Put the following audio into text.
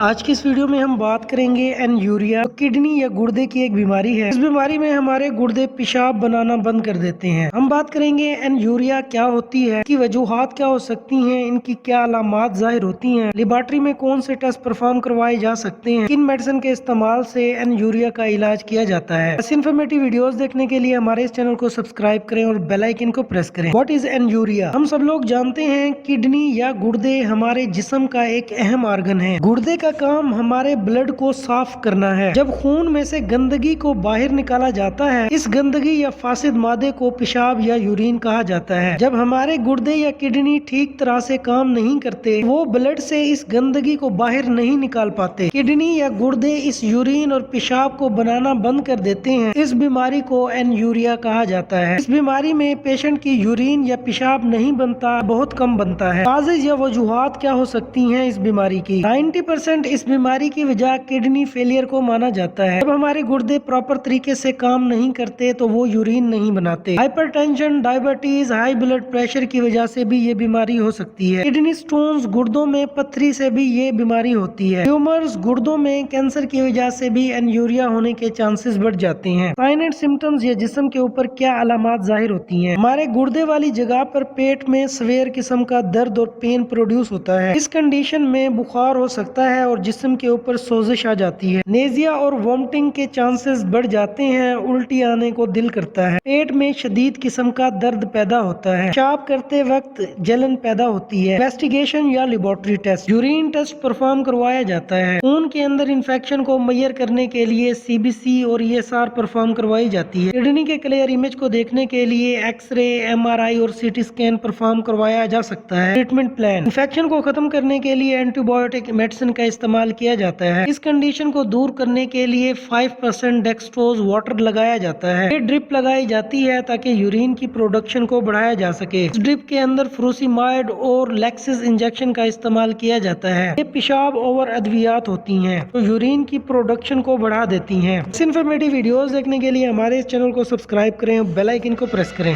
आज की इस वीडियो में हम बात करेंगे एन्यूरिया। किडनी या गुर्दे की एक बीमारी है। इस बीमारी में हमारे गुर्दे पेशाब बनाना बंद कर देते हैं। हम बात करेंगे एन्यूरिया क्या होती है, की वजूहात क्या हो सकती हैं, इनकी क्या अलामात जाहिर होती हैं, लेबोरेटरी में कौन से टेस्ट परफॉर्म करवाए जा सकते हैं, किन मेडिसिन के इस्तेमाल से एन्यूरिया का इलाज किया जाता है। ऐसी इन्फॉर्मेटिव वीडियोस देखने के लिए हमारे इस चैनल को सब्सक्राइब करें और बेल आइकन को प्रेस करें। What is anuria? हम सब लोग जानते हैं किडनी या गुर्दे हमारे जिस्म का एक अहम ऑर्गन है। गुर्दे का काम हमारे ब्लड को साफ करना है। जब खून में से गंदगी को बाहर निकाला जाता है, इस गंदगी या फासिद मादे को पेशाब या यूरिन कहा जाता है। जब हमारे गुर्दे या किडनी ठीक तरह से काम नहीं करते, वो ब्लड से इस गंदगी को बाहर नहीं निकाल पाते। किडनी या गुर्दे इस यूरिन और पेशाब को बनाना बंद कर देते हैं। इस बीमारी को एन्यूरिया कहा जाता है। इस बीमारी में पेशेंट की यूरिन या पेशाब नहीं बनता, बहुत कम बनता है। काजेज या वजूहात क्या हो सकती हैं इस बीमारी की? 90% इस बीमारी की वजह किडनी फेलियर को माना जाता है। जब हमारे गुर्दे प्रॉपर तरीके से काम नहीं करते तो वो यूरिन नहीं बनाते। Hypertension, diabetes, high blood pressure की वजह से भी ये बीमारी हो सकती है। किडनी स्टोन्स, गुर्दों में पत्थरी से भी ये बीमारी होती है। ट्यूमर्स, गुर्दों में कैंसर की वजह से भी एन्यूरिया होने के चांसेस बढ़ जाते हैं। साइन एंड सिम्टम्स या जिस्म के ऊपर क्या अलामात जाहिर होती हैं? हमारे गुर्दे वाली जगह पर पेट में सवेर किस्म का दर्द और पेन प्रोड्यूस होता है। इस कंडीशन में बुखार हो सकता है और जिस्म के ऊपर सोजिश आ जाती है। नेजिया और वोमिटिंग के चांसेस बढ़ जाते हैं। उल्टी आने को दिल करता है। पेट में शदीद किस्म का दर्द पैदा होता है। पेशाब करते वक्त जलन पैदा होती है। इन्वेस्टिगेशन या laboratory test, urine test perform करवाया जाता है। खून के अंदर इन्फेक्शन को मैयर करने के लिए CBC और ESR परफॉर्म करवाई जाती है। किडनी के क्लियर इमेज को देखने के लिए एक्सरे, MRI और CT स्कैन परफॉर्म करवाया जा सकता है। ट्रीटमेंट प्लान, इन्फेक्शन को खत्म करने के लिए एंटीबायोटिक मेडिसिन का इस्तेमाल किया जाता है। इस कंडीशन को दूर करने के लिए 5% डेक्सट्रोज वाटर लगाया जाता है। ये ड्रिप लगाई जाती है ताकि यूरिन की प्रोडक्शन को बढ़ाया जा सके। इस ड्रिप के अंदर फ्रूसिमाइड और लैक्सिस इंजेक्शन का इस्तेमाल किया जाता है। ये पेशाब और अद्वियात होती हैं तो यूरिन की प्रोडक्शन को बढ़ा देती हैं। इस इन्फॉर्मेटिव वीडियोस देखने के लिए हमारे इस चैनल को सब्सक्राइब करें और बेल आइकन को प्रेस करें।